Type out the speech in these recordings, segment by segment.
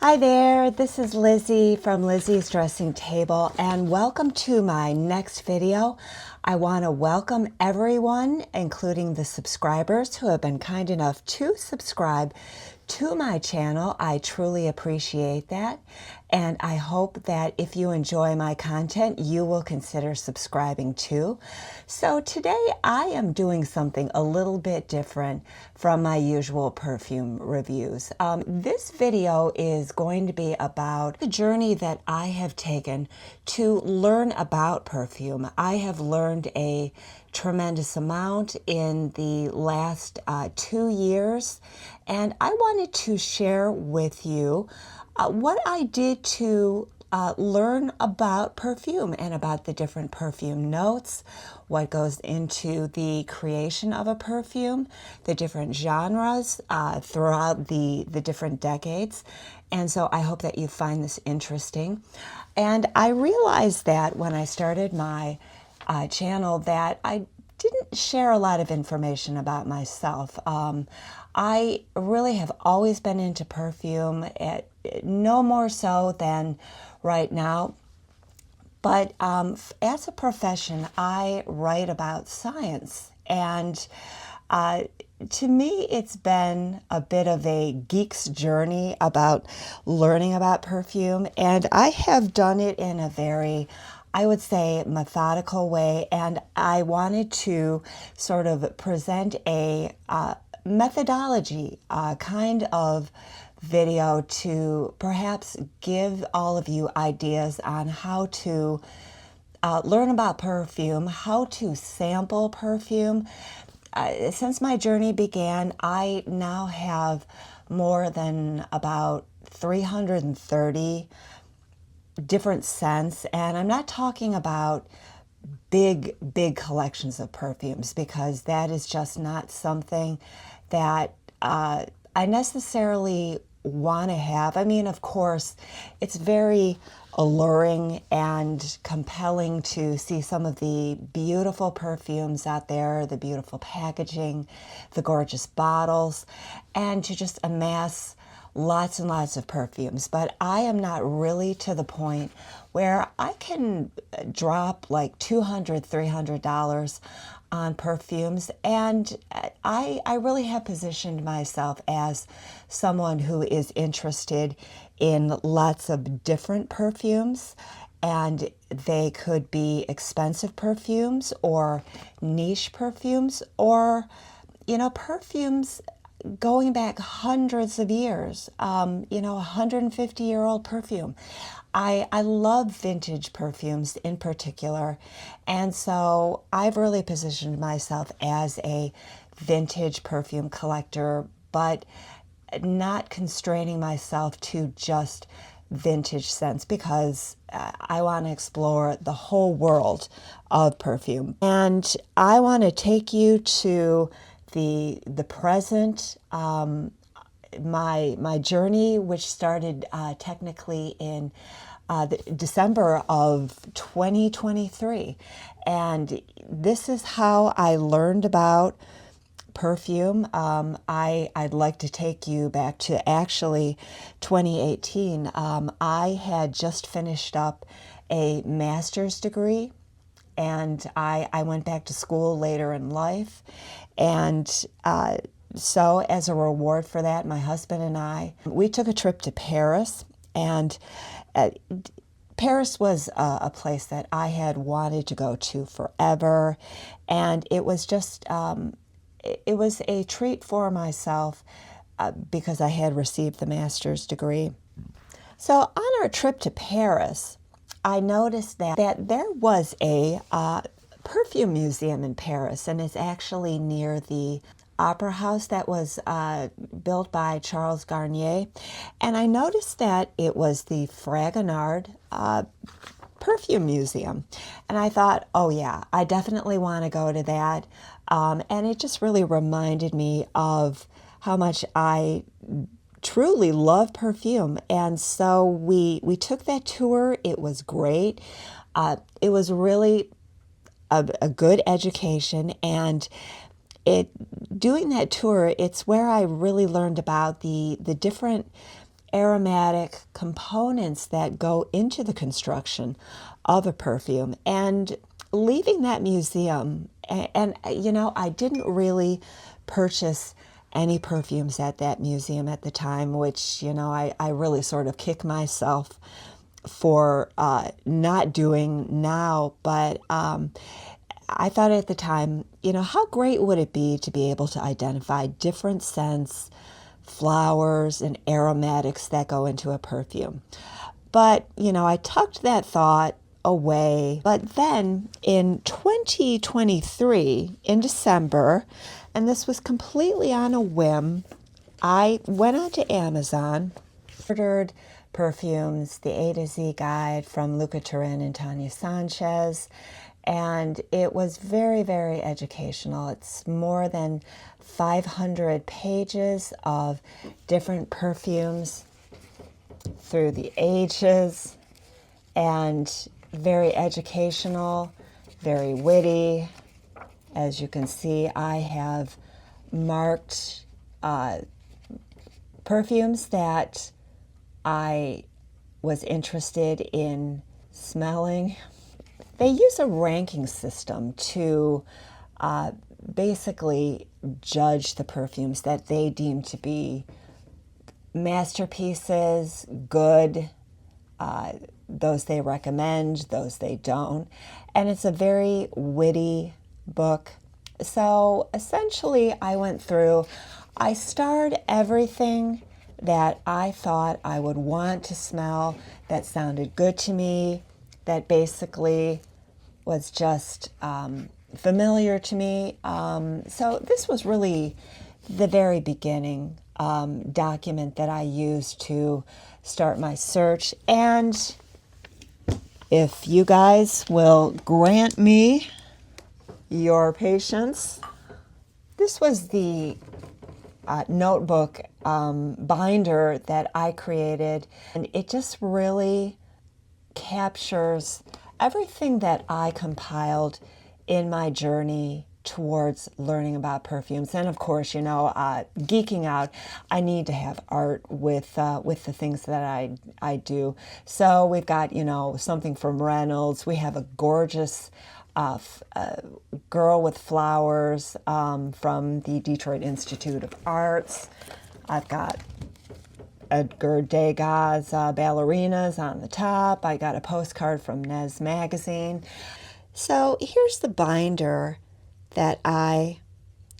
Hi there, this is Lizzie from Lizzie's Dressing Table, and welcome to my next video. I want to welcome everyone, including the subscribers who have been kind enough to subscribe to my channel. I truly appreciate that, and I hope that if you enjoy my content, you will consider subscribing too. So today I am doing something a little bit different from my usual perfume reviews. This video is going to be about the journey that I have taken to learn about perfume. I have learned a tremendous amount in the last 2 years, and I wanted to share with you what I did to learn about perfume and about the different perfume notes, what goes into the creation of a perfume, the different genres throughout the different decades. And so I hope that you find this interesting. And I realized that when I started my channel that I didn't share a lot of information about myself. I really have always been into perfume, no more so than right now. But as a profession, I write about science. And to me, it's been a bit of a geek's journey about learning about perfume. And I have done it in a very, I would say, methodical way. And I wanted to sort of present a methodology kind of video to perhaps give all of you ideas on how to learn about perfume, how to sample perfume. Since my journey began, I now have more than about 330 different scents, and I'm not talking about big collections of perfumes, because that is just not something that I necessarily want to have. I mean, of course, it's very alluring and compelling to see some of the beautiful perfumes out there, the beautiful packaging, the gorgeous bottles, and to just amass lots and lots of perfumes. But I am not really to the point where I can drop like $200, $300 on perfumes. And I really have positioned myself as someone who is interested in lots of different perfumes. And they could be expensive perfumes or niche perfumes, or, you know, perfumes going back hundreds of years, you know, a 150-year-old perfume. I love vintage perfumes in particular, and so I've really positioned myself as a vintage perfume collector, but not constraining myself to just vintage scents, because I want to explore the whole world of perfume. And I want to take you to the present, my journey, which started technically in December of 2023. And this is how I learned about perfume. I'd like to take you back to actually 2018. I had just finished up a master's degree, and I went back to school later in life. And so as a reward for that, my husband and I, we took a trip to Paris. And Paris was a place that I had wanted to go to forever. And it was just, it was a treat for myself because I had received the master's degree. So on our trip to Paris, I noticed that there was a perfume museum in Paris, and it's actually near the opera house that was built by Charles Garnier. And I noticed that it was the Fragonard Perfume Museum. And I thought, oh yeah, I definitely want to go to that. And it just really reminded me of how much I truly love perfume. And so we took that tour. It was great. It was really a good education, and doing that tour, it's where I really learned about the different aromatic components that go into the construction of a perfume. And leaving that museum, and you know, I didn't really purchase any perfumes at that museum at the time, which, you know, I really sort of kick myself for not doing now. But I thought at the time, you know, how great would it be to be able to identify different scents, flowers, and aromatics that go into a perfume. But, you know, I tucked that thought away. But then in 2023, in December, and this was completely on a whim, I went onto Amazon, ordered Perfumes, the A to Z guide from Luca, Turin, and Tania Sanchez. And it was very, very educational. It's more than 500 pages of different perfumes through the ages, and very educational, very witty. As you can see, I have marked perfumes that I was interested in smelling. They use a ranking system to basically judge the perfumes that they deem to be masterpieces, good, those they recommend, those they don't. And it's a very witty book. So essentially I went through, I starred everything that I thought I would want to smell, that sounded good to me, that basically was just familiar to me. So this was really the very beginning document that I used to start my search. And if you guys will grant me your patience, this was the notebook binder that I created, and it just really captures everything that I compiled in my journey towards learning about perfumes. And of course, you know, geeking out, I need to have art with the things that I do. So we've got, you know, something from Reynolds. We have a gorgeous girl with flowers from the Detroit Institute of Arts. I've got Edgar Degas' ballerinas on the top. I got a postcard from Nez magazine. So here's the binder that I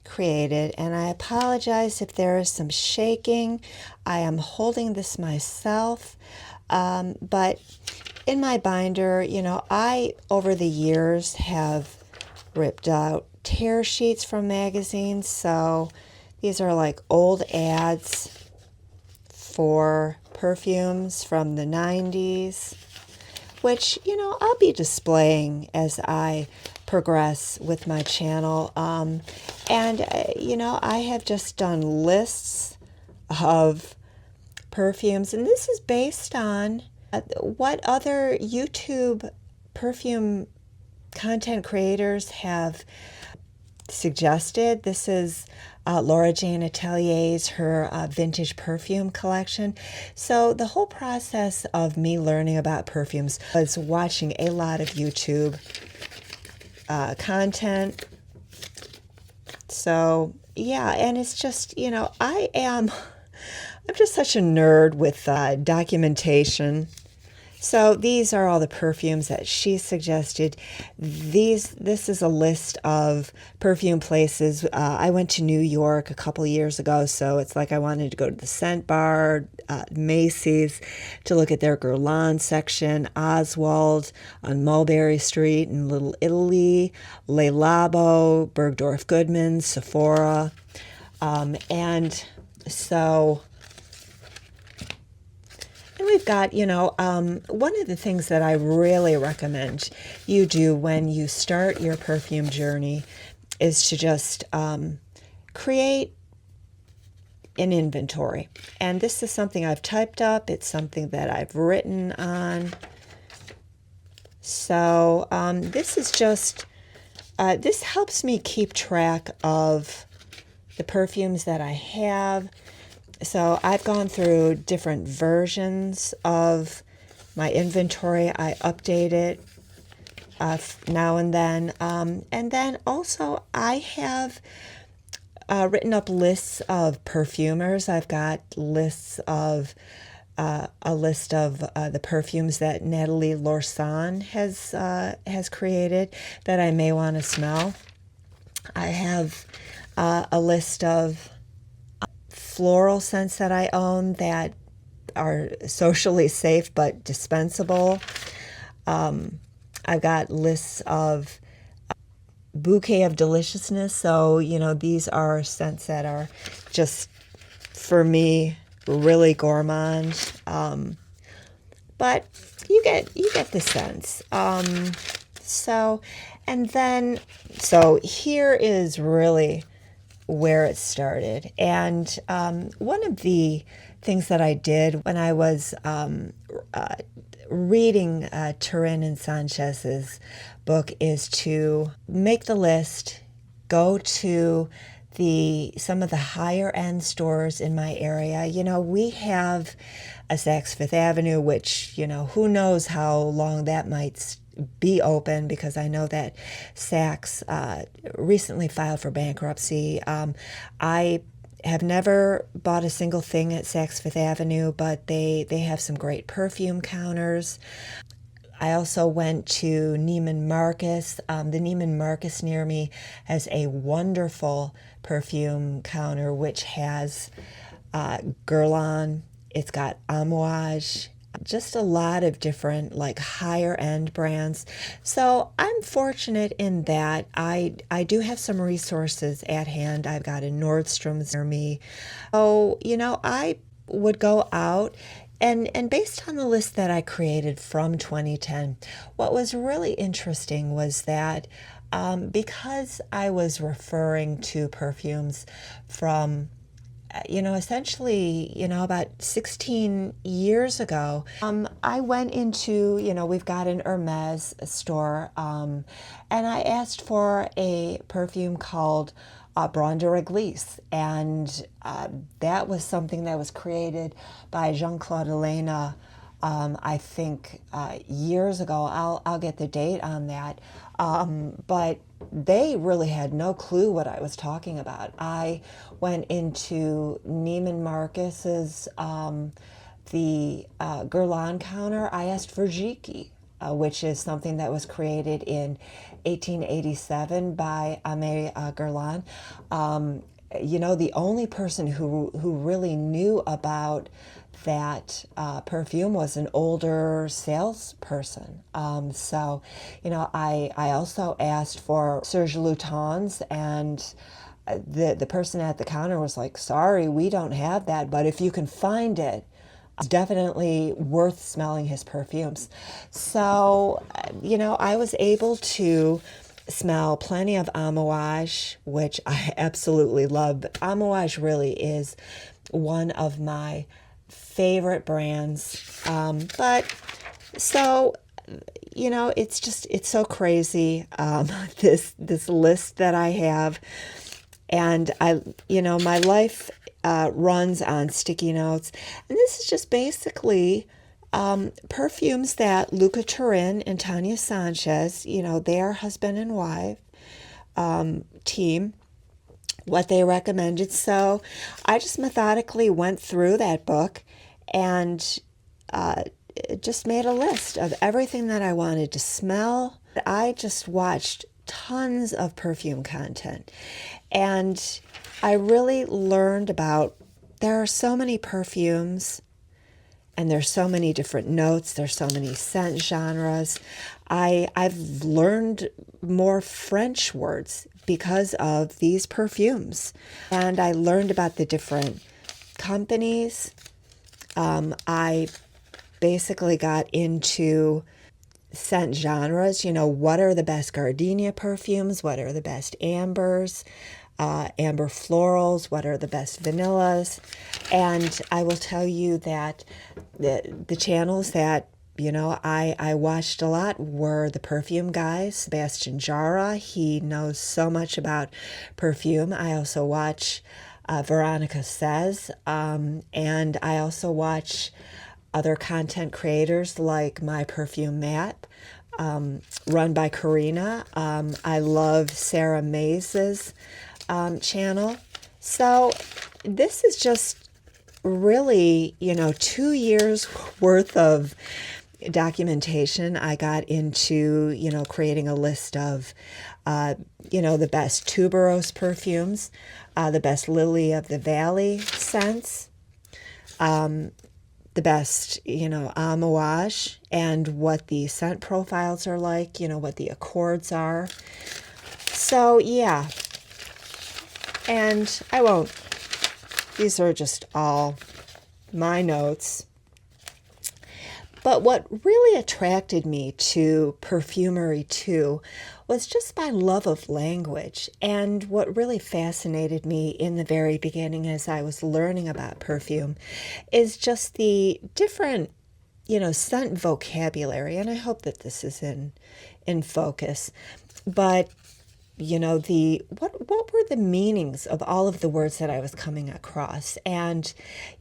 created, and I apologize if there is some shaking. I am holding this myself, but in my binder, you know, I over the years have ripped out tear sheets from magazines. So these are like old ads for perfumes from the 90s, which, you know, I'll be displaying as I progress with my channel. You know, I have just done lists of perfumes, and this is based on what other YouTube perfume content creators have suggested. This is Laura Jane Atelier's, her vintage perfume collection. So the whole process of me learning about perfumes was watching a lot of YouTube content. So yeah, and it's just, you know, I'm just such a nerd with documentation. So these are all the perfumes that she suggested. This is a list of perfume places. I went to New York a couple years ago, so it's like I wanted to go to the Scent Bar, Macy's, to look at their Guerlain section, Oswald on Mulberry Street in Little Italy, Le Labo, Bergdorf Goodman, Sephora. And we've got, you know, one of the things that I really recommend you do when you start your perfume journey is to just create an inventory. And this is something I've typed up. It's something that I've written on. So this is just, this helps me keep track of the perfumes that I have. So I've gone through different versions of my inventory. I update it now and then. And then also I have written up lists of perfumers. I've got lists of a list of the perfumes that Natalie Lorsan has created that I may want to smell. I have a list of floral scents that I own that are socially safe but dispensable. I've got lists of bouquet of deliciousness. So, you know, these are scents that are just, for me, really gourmand. But you get the sense. So here is really where it started. And one of the things that I did when I was reading Turin and Sanchez's book is to make the list, go to some of the higher end stores in my area. You know, we have a Saks Fifth Avenue, which, you know, who knows how long that might be open, because I know that Saks recently filed for bankruptcy. I have never bought a single thing at Saks Fifth Avenue, but they have some great perfume counters. I also went to Neiman Marcus. The Neiman Marcus near me has a wonderful perfume counter which has Guerlain. It's got Amouage, just a lot of different like higher end brands. So I'm fortunate in that I do have some resources at hand. I've got a Nordstrom's near me. So, you know, I would go out and based on the list that I created from 2010, what was really interesting was that because I was referring to perfumes from essentially, about 16 years ago, I went into, we've got an Hermes store, and I asked for a perfume called Bron de Réglisse, and that was something that was created by Jean-Claude Elena, I think years ago. I'll get the date on that, but they really had no clue what I was talking about. I went into Neiman Marcus's the Guerlain counter. I asked for Jiki, which is something that was created in 1887 by Aimé Guerlain. The only person who really knew about that perfume was an older salesperson. I also asked for Serge Lutens, and the person at the counter was like, sorry, we don't have that, but if you can find it, it's definitely worth smelling his perfumes. So, I was able to smell plenty of Amouage, which I absolutely love. But Amouage really is one of my favorite brands. It's so crazy, this list that I have. And my life runs on sticky notes. And this is just basically perfumes that Luca Turin and Tania Sanchez, their husband and wife team, what they recommended. So I just methodically went through that book and just made a list of everything that I wanted to smell. I just watched tons of perfume content, and I really learned about, there are so many perfumes and there's so many different notes, there's so many scent genres. I've learned more French words because of these perfumes, and I learned about the different companies. I basically got into scent genres. What are the best gardenia perfumes? What are the best ambers? Amber florals? What are the best vanillas? And I will tell you that the channels that I watched a lot were the Perfume Guy, Sebastian Jara. He knows so much about perfume. I also watch Veronica Says, and I also watch other content creators like MyPerfumeMap, run by Karina. I love Sarah Mays's channel. So this is just really, 2 years worth of documentation. I got into, creating a list of, the best tuberose perfumes, the best lily of the valley scents, the best, amouage, and what the scent profiles are like, what the accords are. So, yeah. And I won't, these are just all my notes. But what really attracted me to perfumery too was just my love of language. And what really fascinated me in the very beginning as I was learning about perfume is just the different, scent vocabulary. And I hope that this is in focus. But what were the meanings of all of the words that I was coming across? And,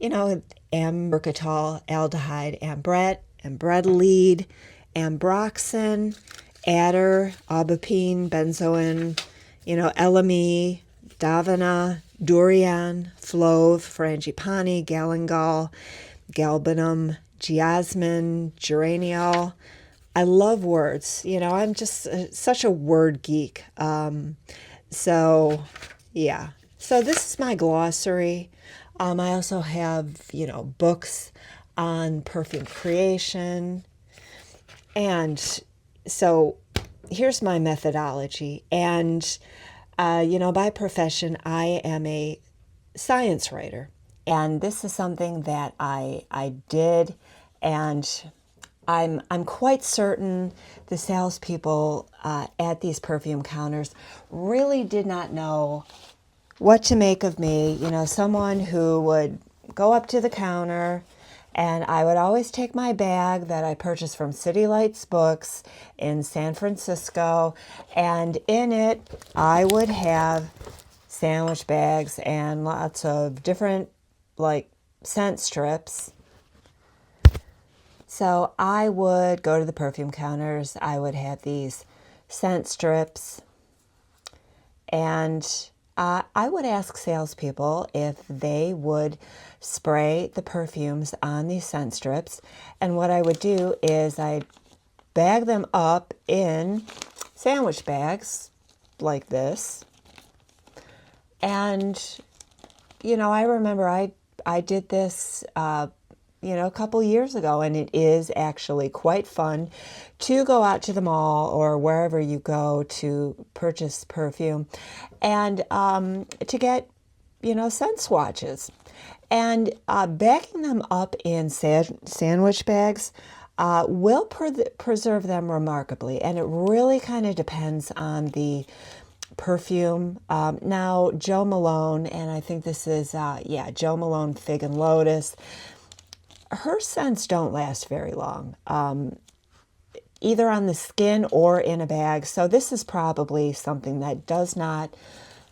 ambercatol, aldehyde, ambrette, ambretylide, ambroxan, adder, aubepine, benzoin, elemi, davana, durian, flove, frangipani, galangal, galbanum, geosmin, geraniol. I love words. I'm just such a word geek. So, yeah. So this is my glossary. I also have, books on perfume creation. And so here's my methodology. And, by profession, I am a science writer. And this is something that I did, and I'm quite certain the salespeople at these perfume counters really did not know what to make of me. Someone who would go up to the counter, and I would always take my bag that I purchased from City Lights Books in San Francisco, and in it I would have sandwich bags and lots of different scent strips. So I would go to the perfume counters, I would have these scent strips, and I would ask salespeople if they would spray the perfumes on these scent strips. And what I would do is I'd bag them up in sandwich bags like this. And, I remember I did this a couple years ago, and it is actually quite fun to go out to the mall or wherever you go to purchase perfume and to get, scent swatches. And bagging them up in sandwich bags will preserve them remarkably. And it really kind of depends on the perfume. Now, Jo Malone, and I think this is, Jo Malone Fig and Lotus, her scents don't last very long, either on the skin or in a bag. So this is probably something that does not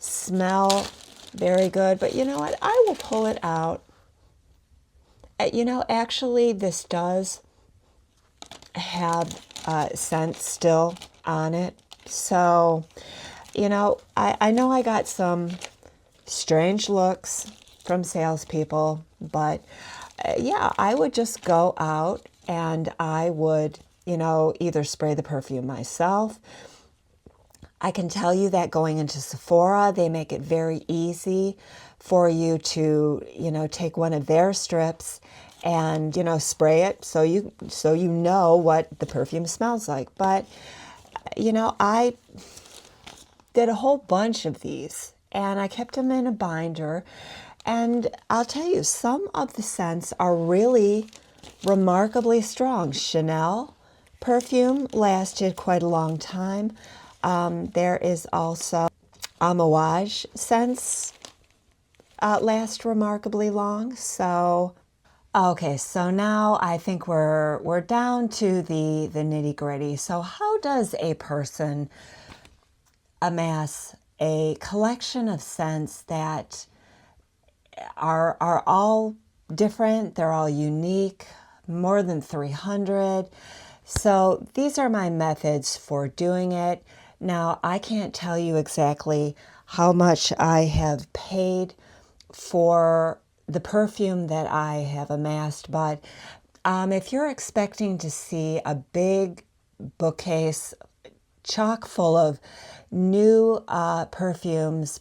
smell very good. But you know what? I will pull it out. Actually, this does have scent still on it. So, I know I got some strange looks from salespeople, but I would just go out and I would, either spray the perfume myself. I can tell you that going into Sephora, they make it very easy for you to, take one of their strips and, spray it so you know what the perfume smells like. But, I did a whole bunch of these and I kept them in a binder. And I'll tell you, some of the scents are really remarkably strong. Chanel perfume lasted quite a long time. There is also amouage scents last remarkably long. So, okay, so now I think we're down to the nitty gritty. So how does a person amass a collection of scents that are all different. They're all unique, more than 300. So these are my methods for doing it. Now, I can't tell you exactly how much I have paid for the perfume that I have amassed, but if you're expecting to see a big bookcase chock full of new perfumes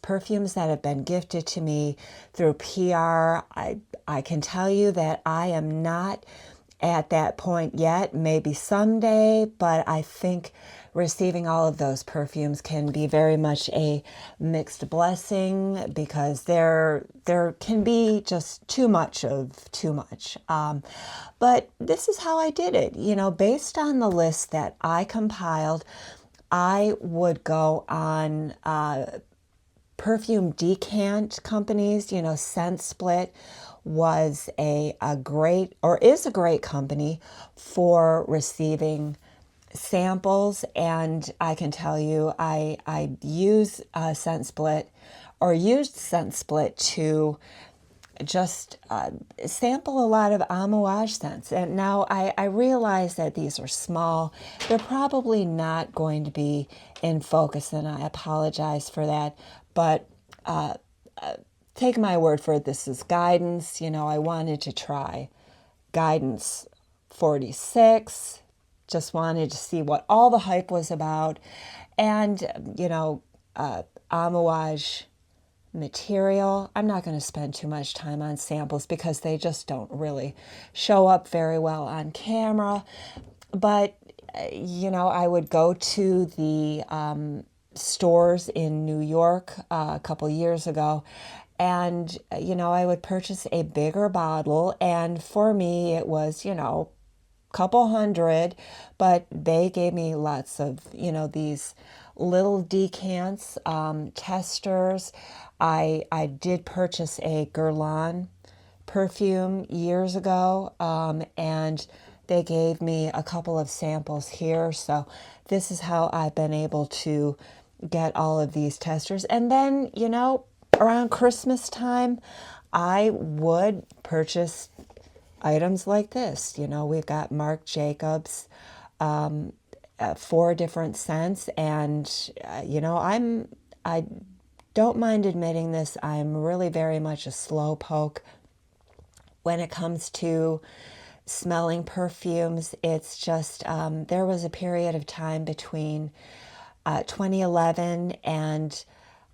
that have been gifted to me through PR, I can tell you that I am not at that point yet, maybe someday, but I think receiving all of those perfumes can be very much a mixed blessing, because there can be just too much of too much. But this is how I did it. You know, based on the list that I compiled, I would go on perfume decant companies. You know, Scent Split was a great, or is a great company for receiving samples. And I can tell you, I use Scent Split, or used Scent Split to just sample a lot of amouage scents. And now I realize that these are small. They're probably not going to be in focus, and I apologize for that. But take my word for it, this is guidance. You know, I wanted to try Guidance 46, just wanted to see what all the hype was about. And, you know, amouage material, I'm not going to spend too much time on samples because they just don't really show up very well on camera. But, you know, I would go to the stores in New York a couple years ago, and, you know, I would purchase a bigger bottle, and for me it was, you know, couple hundred, but they gave me lots of, you know, these little decants, testers. I did purchase a Guerlain perfume years ago, and they gave me a couple of samples here. So this is how I've been able to get all of these testers. And then, you know, around Christmas time, I would purchase items like this. You know, we've got Marc Jacobs, 4 different scents, and you know, I don't mind admitting this, I'm really very much a slow poke when it comes to smelling perfumes. It's just there was a period of time between 2011 and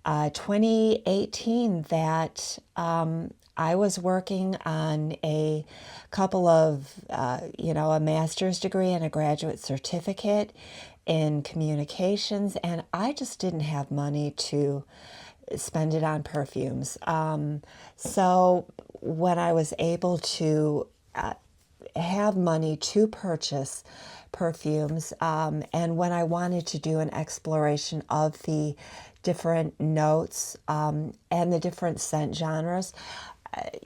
2018 that I was working on a couple of, you know, a master's degree and a graduate certificate in communications, and I just didn't have money to spend it on perfumes. So when I was able to have money to purchase perfumes, and when I wanted to do an exploration of the different notes and the different scent genres,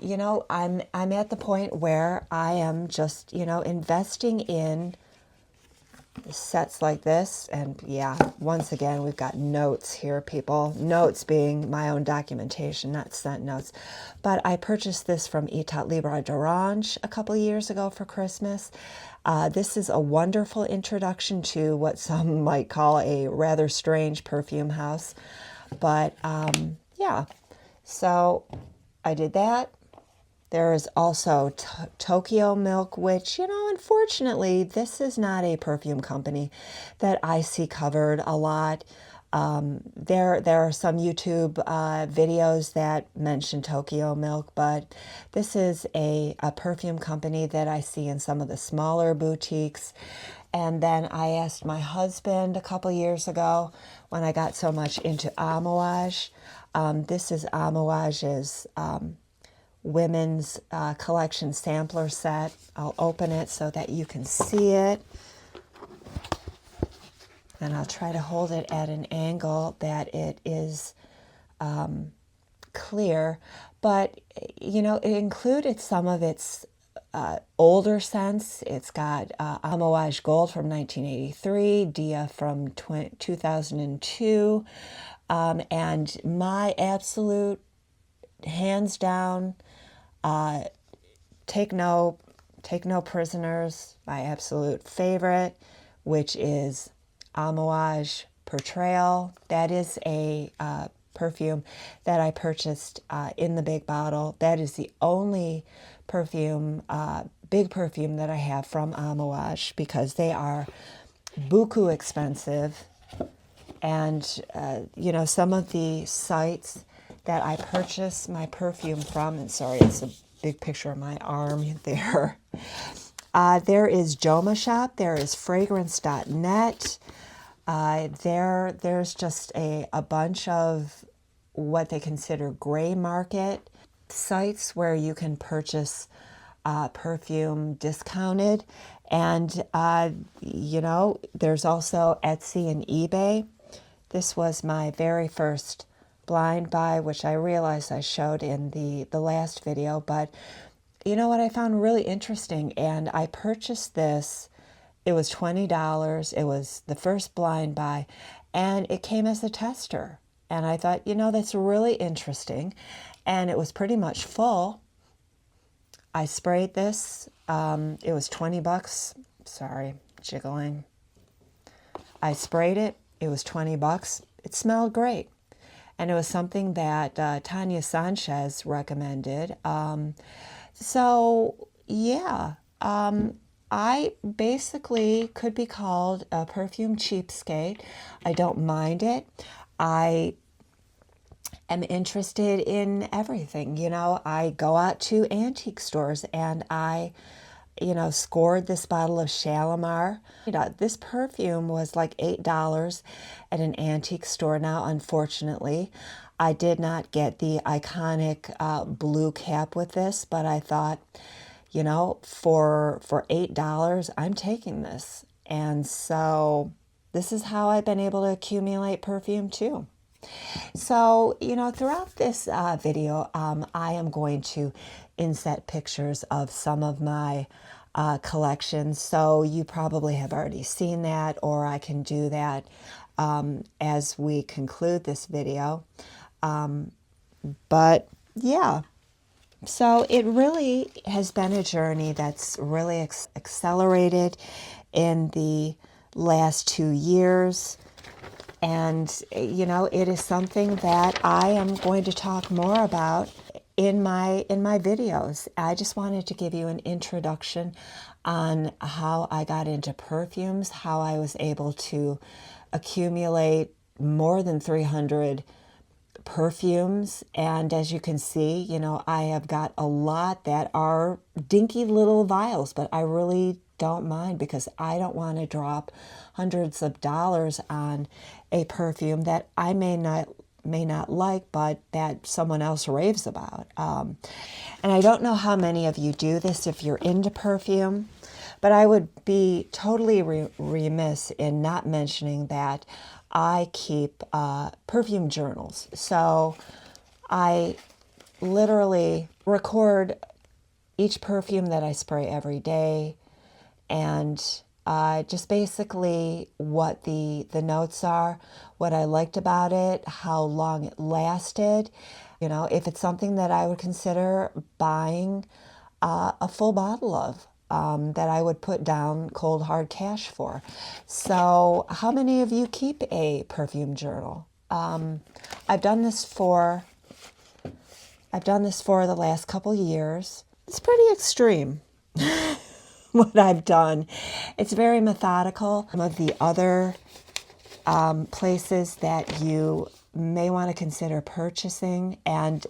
you know, I'm at the point where I am just, you know, investing in sets like this. And yeah, once again, we've got notes here, people. Notes being my own documentation, not scent notes. But I purchased this from Atelier d'Orange a couple of years ago for Christmas. This is a wonderful introduction to what some might call a rather strange perfume house. But yeah, so I did that. There is also Tokyo Milk, which, you know, unfortunately, this is not a perfume company that I see covered a lot. There are some YouTube videos that mention Tokyo Milk, but this is a perfume company that I see in some of the smaller boutiques. And then I asked my husband a couple years ago when I got so much into amouage. This is Amouage's women's collection sampler set. I'll open it so that you can see it. And I'll try to hold it at an angle that it is clear. But, you know, it included some of its older scents. It's got Amouage Gold from 1983, Dia from 2002, and my absolute hands down, take no prisoners, my absolute favorite, which is Amouage Portrayal. That is a perfume that I purchased in the big bottle. That is the only perfume, big perfume that I have from Amouage, because they are buku expensive. And, you know, some of the sites that I purchase my perfume from, and sorry, it's a big picture of my arm there. There is JOMAshop, there is fragrance.net. There's just a bunch of what they consider gray market sites where you can purchase perfume discounted. And, you know, there's also Etsy and eBay. This was my very first blind buy, which I realized I showed in the last video. But you know what I found really interesting? And I purchased this. It was $20. It was the first blind buy. And it came as a tester. And I thought, you know, that's really interesting. And it was pretty much full. I sprayed this. It was 20 bucks. Sorry, jiggling. I sprayed it. It was 20 bucks. It smelled great. And it was something that Tania Sanchez recommended. So, yeah, I basically could be called a perfume cheapskate. I don't mind it. I am interested in everything. You know, I go out to antique stores and I, you know, scored this bottle of Shalimar. You know, this perfume was like $8 at an antique store. Now, unfortunately, I did not get the iconic blue cap with this, but I thought, you know, for $8, I'm taking this. And so this is how I've been able to accumulate perfume too. So, you know, throughout this video, I am going to inset pictures of some of my collections. So you probably have already seen that, or I can do that as we conclude this video. But yeah, so it really has been a journey that's really accelerated in the last 2 years. And, you know, it is something that I am going to talk more about in my videos. I just wanted to give you an introduction on how I got into perfumes, how I was able to accumulate more than 300 perfumes. And as you can see, you know, I have got a lot that are dinky little vials, but I really don't mind, because I don't want to drop hundreds of dollars on a perfume that I may not like, but that someone else raves about. And I don't know how many of you do this if you're into perfume, but I would be totally remiss in not mentioning that I keep perfume journals. So I literally record each perfume that I spray every day, and just basically what the notes are, what I liked about it, how long it lasted. You know, if it's something that I would consider buying a full bottle of, that I would put down cold hard cash for. So how many of you keep a perfume journal? I've done this for the last couple years. It's pretty extreme. What I've done. It's very methodical. Some of the other places that you may want to consider purchasing, and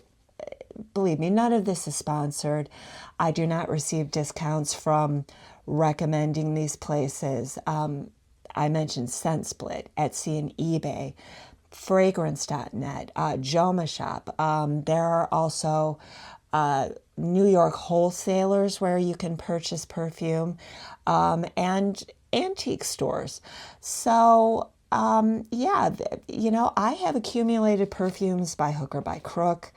believe me, none of this is sponsored. I do not receive discounts from recommending these places. I mentioned ScentSplit, Etsy and eBay, fragrance.net, JOMAshop. There are also New York wholesalers where you can purchase perfume, and antique stores. So yeah, you know, I have accumulated perfumes by hook or by crook.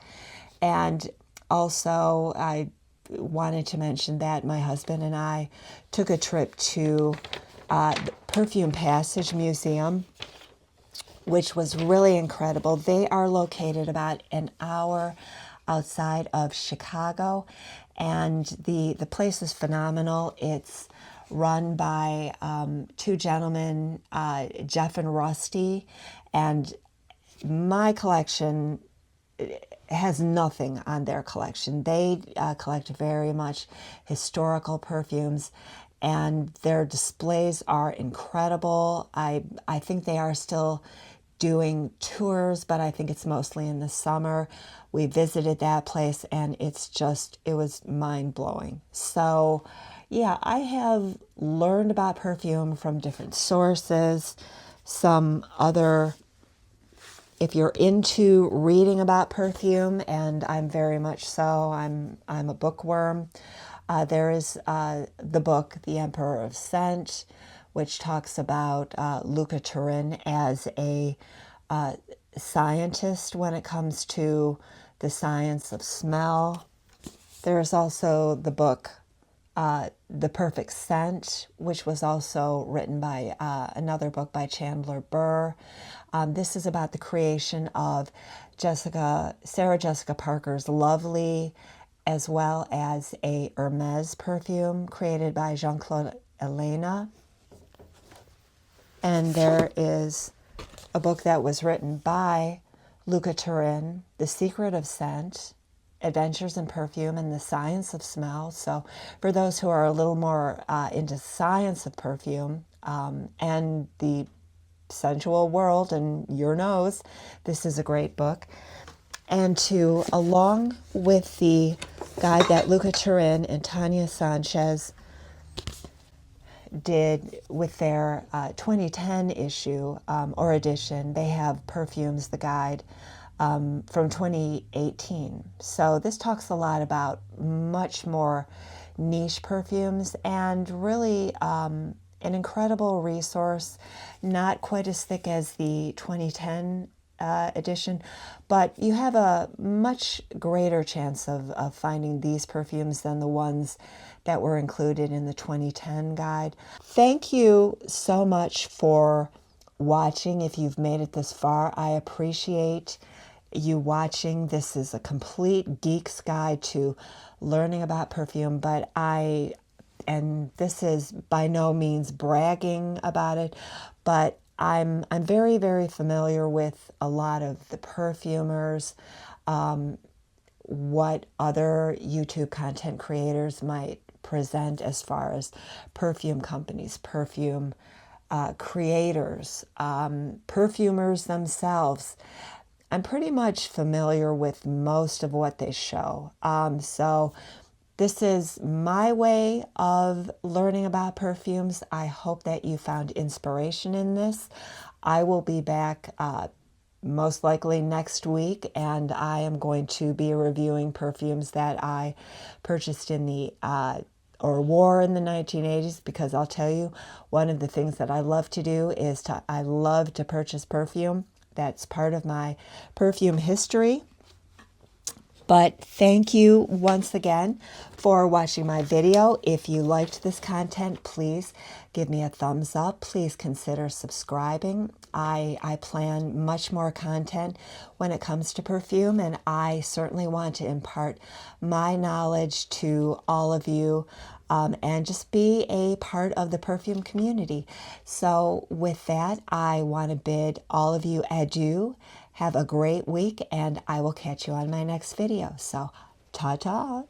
And also I wanted to mention that my husband and I took a trip to the Perfume Passage Museum, which was really incredible. They are located about an hour outside of Chicago, and the place is phenomenal. It's run by two gentlemen, Jeff and Rusty, and my collection has nothing on their collection. They collect very much historical perfumes, and their displays are incredible. I think they are still doing tours, but I think it's mostly in the summer. We visited that place, and it was mind-blowing. So yeah, I have learned about perfume from different sources. Some other, if you're into reading about perfume, and I'm very much so, I'm a bookworm. There is the book, The Emperor of Scent, which talks about Luca Turin as a scientist when it comes to the science of smell. There's also the book, The Perfect Scent, which was also written by another book by Chandler Burr. This is about the creation of Sarah Jessica Parker's Lovely, as well as a Hermes perfume created by Jean-Claude Elena. And there is a book that was written by Luca Turin, The Secret of Scent, Adventures in Perfume and the Science of Smell. So for those who are a little more into science of perfume and the sensual world and your nose, this is a great book. And along with the guide that Luca Turin and Tania Sanchez did with their 2010 issue or edition, they have Perfumes, the guide, from 2018. So this talks a lot about much more niche perfumes, and really an incredible resource, not quite as thick as the 2010 edition, but you have a much greater chance of finding these perfumes than the ones that were included in the 2010 guide. Thank you so much for watching. If you've made it this far, I appreciate you watching. This is a complete geek's guide to learning about perfume, and this is by no means bragging about it, but I'm very, very familiar with a lot of the perfumers, what other YouTube content creators might present as far as perfume companies, perfume creators, perfumers themselves. I'm pretty much familiar with most of what they show. So this is my way of learning about perfumes. I hope that you found inspiration in this. I will be back most likely next week, and I am going to be reviewing perfumes that I purchased in the or wore in the 1980s, because I'll tell you, one of the things that I love to do is I love to purchase perfume. That's part of my perfume history. But thank you once again for watching my video. If you liked this content, please give me a thumbs up. Please consider subscribing. I plan much more content when it comes to perfume, and I certainly want to impart my knowledge to all of you and just be a part of the perfume community. So with that, I want to bid all of you adieu. Have a great week, and I will catch you on my next video. So, ta-ta.